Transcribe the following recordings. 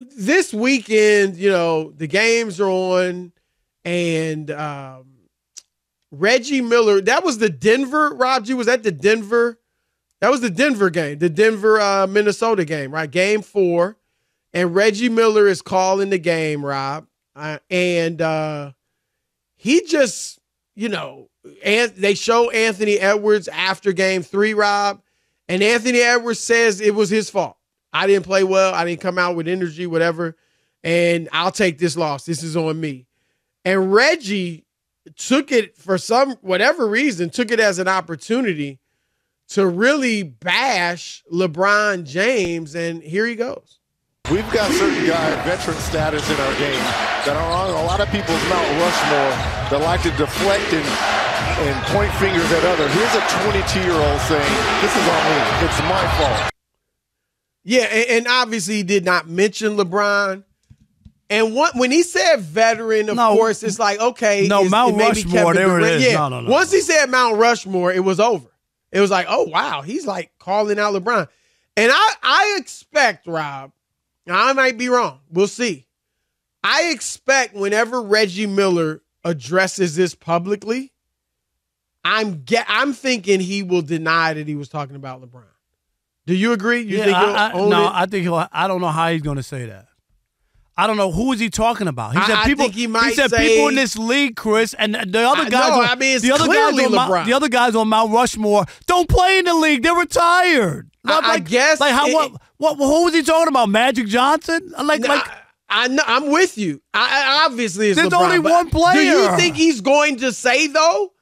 this weekend, the games are on, and Reggie Miller. That was the Denver. Rob G, was that the Denver? That was the Denver game, the Denver Minnesota game, right? Game 4, and Reggie Miller is calling the game, Rob, and he just, and they show Anthony Edwards after Game 3, Rob, and Anthony Edwards says it was his fault. I didn't play well. I didn't come out with energy, whatever. And I'll take this loss. This is on me. And Reggie took it for whatever reason, took it as an opportunity to really bash LeBron James. And here he goes. We've got certain guys, veteran status in our game, that are on a lot of people's Mount Rushmore that like to deflect and point fingers at others. Here's a 22-year-old saying, this is on me. It's my fault. Yeah, and obviously he did not mention LeBron. And when he said veteran, of course, it's like, okay. Mount Rushmore, there it is. Yeah. No. Once he said Mount Rushmore, it was over. It was like, oh, wow, he's like calling out LeBron. And I expect, Rob, I might be wrong. We'll see. I expect whenever Reggie Miller addresses this publicly, I'm thinking he will deny that he was talking about LeBron. Do you agree? You think he'll own it? I think I don't know how he's going to say that. I don't know. Who is he talking about? He said people. He said people in this league, Chris, and the other guys. LeBron. The other guys on Mount Rushmore don't play in the league. They're retired. I guess. What? Who was he talking about? Magic Johnson? I'm with you. Obviously, it's there's LeBron, only one player. Do you think he's going to say though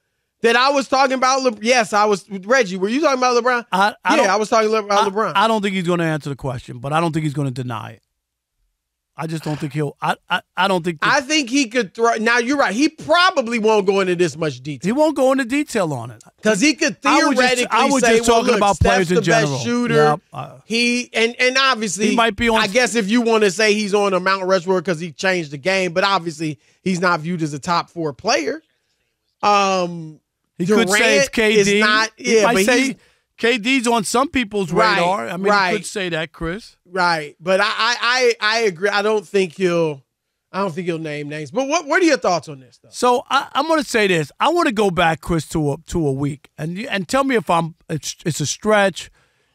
that I was talking about? Yes, I was. Reggie, were you talking about LeBron? I was talking about LeBron. I don't think he's going to answer the question, but I don't think he's going to deny it. I just don't think he'll. I don't think. I think he could throw. Now you're right. He probably won't go into this much detail. He won't go into detail on it because he could theoretically I was say, just talking about Steph's players in the general. best shooter. Yep. He and obviously he might be on. I guess if you want to say he's on a Mount Rushmore because he changed the game, but obviously he's not viewed as a top 4 player. He Durant could say it's KD. Is not, he might say KD's on some people's radar. I mean, he could say that, Chris. Right, but I agree. I don't think he'll name names. But what are your thoughts on this, though? So I'm going to say this. I want to go back, Chris, to a week, and tell me if it's a stretch,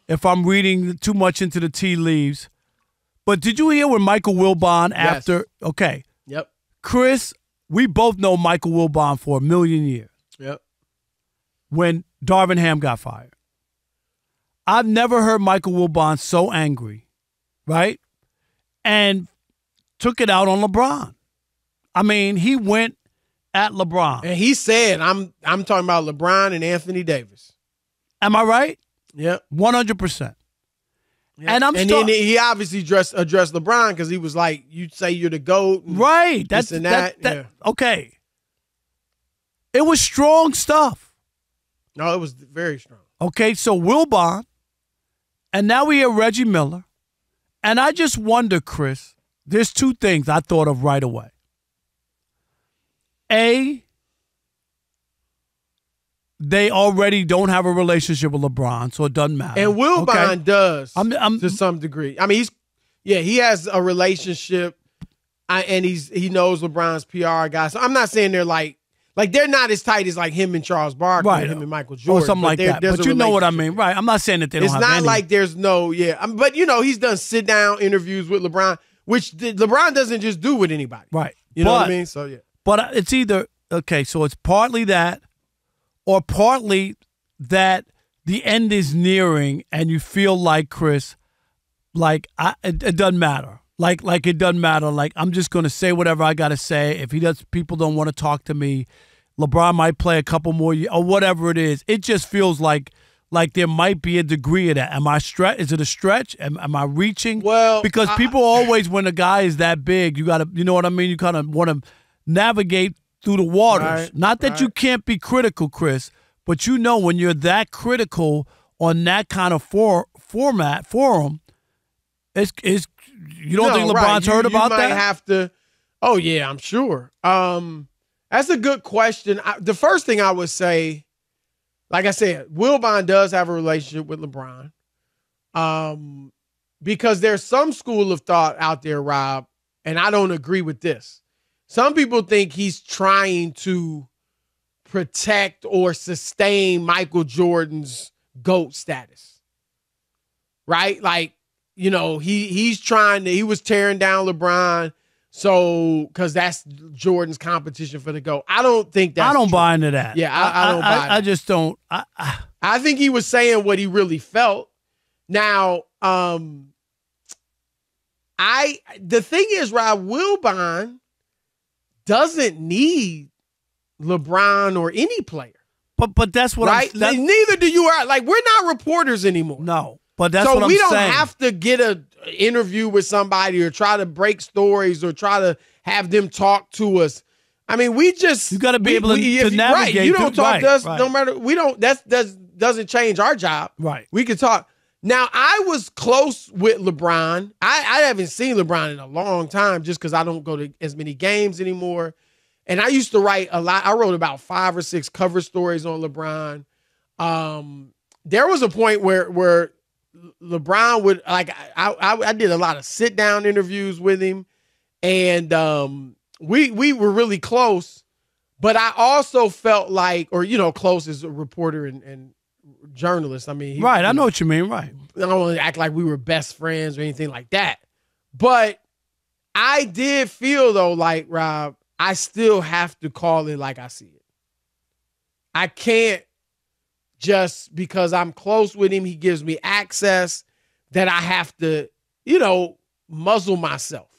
if I'm reading too much into the tea leaves. But did you hear when Michael Wilbon after? Yes. Okay. Yep. Chris, we both know Michael Wilbon for a million years. Yep. When Darvin Ham got fired. I've never heard Michael Wilbon so angry, right? And took it out on LeBron. I mean, he went at LeBron. And he said, I'm talking about LeBron and Anthony Davis. Am I right? Yep. 100%. Yep. And then he obviously addressed LeBron because he was like, you say you're the GOAT. Right. That. Okay. It was strong stuff. No, it was very strong. Okay, so Wilbon, and now we have Reggie Miller. And I just wonder, Chris, there's 2 things I thought of right away. A, they already don't have a relationship with LeBron, so it doesn't matter. And Wilbon does to some degree. I mean, he has a relationship, and he knows LeBron's PR guy. So I'm not saying they're like they're not as tight as like him and Charles Barkley, or him and Michael Jordan, or something like that. But you know what I mean, right? I'm not saying that they don't have any. It's not like there's no, but he's done sit down interviews with LeBron, which LeBron doesn't just do with anybody, right? You know what I mean? So yeah. But it's either so it's partly that, or partly that the end is nearing, and you feel like, Chris, it doesn't matter. Like it doesn't matter. Like, I'm just going to say whatever I got to say. If people don't want to talk to me, LeBron might play a couple more years or whatever it is. It just feels like there might be a degree of that. Is it a stretch? Am I reaching? Well, because people always, when a guy is that big, you got to, you know what I mean? You kind of want to navigate through the waters. Right, Not that you can't be critical, Chris, but when you're that critical on that kind of forum, it's you don't think LeBron's heard about that? You might have to. Oh yeah, I'm sure. That's a good question. The first thing I would say, like I said, Wilbon does have a relationship with LeBron. because there's some school of thought out there, Rob, and I don't agree with this. Some people think he's trying to protect or sustain Michael Jordan's GOAT status, right? Like, he was tearing down LeBron, so because that's Jordan's competition for the GOAT. I don't think that's I don't true. buy into that. Yeah, I don't buy I it. just don't. I think he was saying what he really felt. Now, the thing is, Rob, Wilbon doesn't need LeBron or any player. But that's what right? Neither do you. Like, we're not reporters anymore. No, but that's so what I'm saying. So we saying. don't have to get an interview with somebody or try to break stories or try to have them talk to us. I mean, we just you got to be able to navigate. Right, you don't talk to us. Right. No matter we don't. That doesn't change our job. Right. We can talk. Now, I was close with LeBron. I haven't seen LeBron in a long time just because I don't go to as many games anymore. And I used to write a lot. I wrote about 5 or 6 cover stories on LeBron. There was a point where LeBron would, like, I did a lot of sit-down interviews with him. And we were really close. But I also felt like, or, close as a reporter and journalist. I mean, right. I know what you mean. Right. I don't want to act like we were best friends or anything like that. But I did feel, though, like, Rob, I still have to call it like I see it. I can't just because I'm close with him, he gives me access, that I have to, muzzle myself.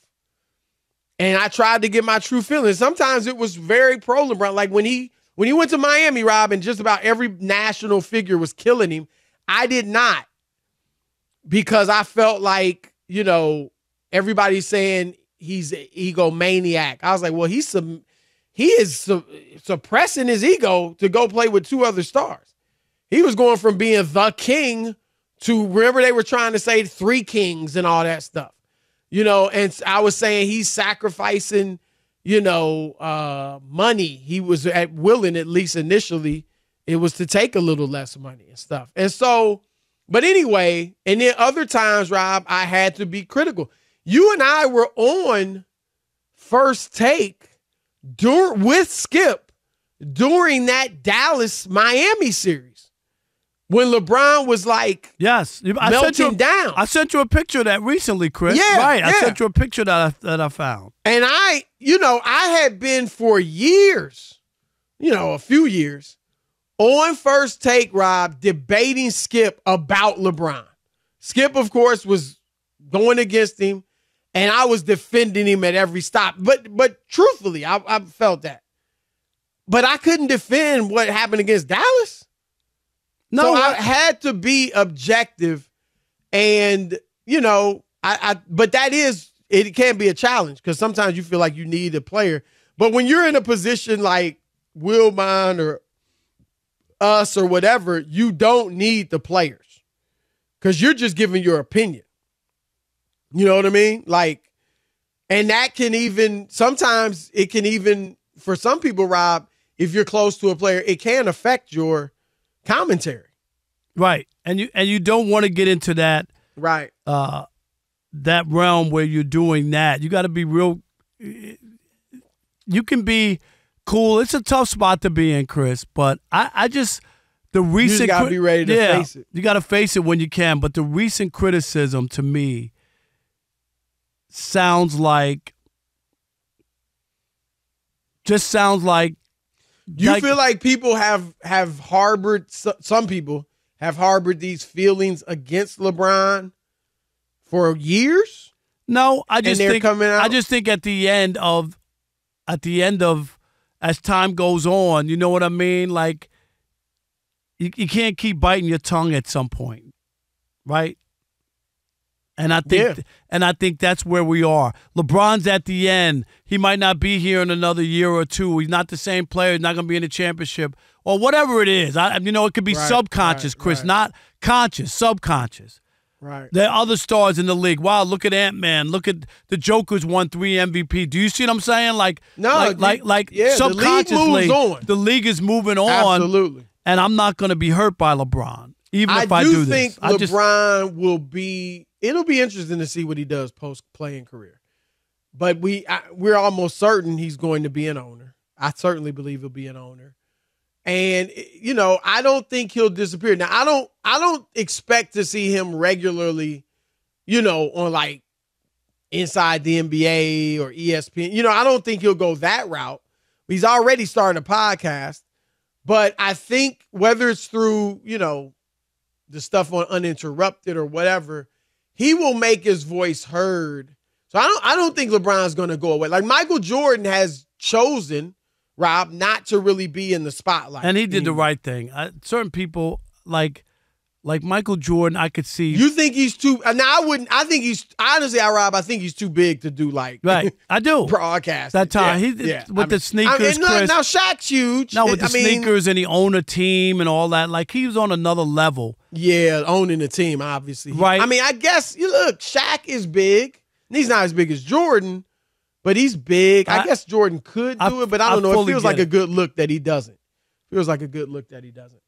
And I tried to get my true feelings. Sometimes it was very pro LeBron. Like when he went to Miami, Rob, and just about every national figure was killing him, I did not. Because I felt like, everybody's saying he's an egomaniac. I was like, well, he is suppressing his ego to go play with 2 other stars. He was going from being the king to, remember they were trying to say 3 kings and all that stuff. And I was saying he's sacrificing, money. He was willing, at least initially, it was to take a little less money and stuff. And so, but anyway, and then other times, Rob, I had to be critical. You and I were on First Take with Skip during that Dallas-Miami series when LeBron was like melting down. I sent you a picture of that recently, Chris. Yeah, right. yeah. I sent you a picture that I found. And I had been for years, a few years, on First Take, Rob, debating Skip about LeBron. Skip, of course, was going against him. And I was defending him at every stop. But truthfully, I felt that. But I couldn't defend what happened against Dallas. No, so I had to be objective. And, but it can be a challenge because sometimes you feel like you need a player. But when you're in a position like Wilbon or us or whatever, you don't need the players because you're just giving your opinion. You know what I mean? Like, and that can even, sometimes it can even, for some people, Rob, if you're close to a player, it can affect your commentary. Right. And you don't want to get into that. Right. That realm where you're doing that. You got to be real. You can be cool. It's a tough spot to be in, Chris, but I just, the recent. You got to be ready to face it. You got to face it when you can. But the recent criticism to me sounds like. Do you feel like people have harbored, some people have harbored these feelings against LeBron for years? No, I just think coming out? I just think at the end of as time goes on, you know what I mean? Like you can't keep biting your tongue at some point, right? And I think that's where we are. LeBron's at the end. He might not be here in another year or 2. He's not the same player. He's not going to be in the championship or whatever it is. It could be subconscious, Chris, not conscious, subconscious. Right. There are other stars in the league. Wow, look at Ant-Man. Look at the Joker's won 3 MVP. Do you see what I'm saying? Subconsciously, the league moves on. The league is moving on. Absolutely. And I'm not going to be hurt by LeBron. Even if I do think this. LeBron will be. It'll be interesting to see what he does post-playing career. But we're almost certain he's going to be an owner. I certainly believe he'll be an owner. And, you know, I don't think he'll disappear. Now, I don't expect to see him regularly, you know, on like Inside the NBA or ESPN. You know, I don't think he'll go that route. He's already started a podcast. But I think whether it's through, you know, the stuff on Uninterrupted or whatever, he will make his voice heard. So I don't think LeBron's going to go away. Like Michael Jordan has chosen, Rob, not to really be in the spotlight. And he did the right thing. Certain people, like Michael Jordan, I could see. You think he's too? Now I wouldn't. I think he's honestly, Rob. I think he's too big to do like right. I do broadcast. That time with the sneakers. Chris, now Shaq's huge. No, with the sneakers and he owned a team and all that. Like he was on another level. Yeah, owning a team, obviously. Right. I mean, I guess you look. Shaq is big. He's not as big as Jordan, but he's big. I guess Jordan could do it, but I don't know. It feels like a good look that he doesn't. Feels like a good look that he doesn't.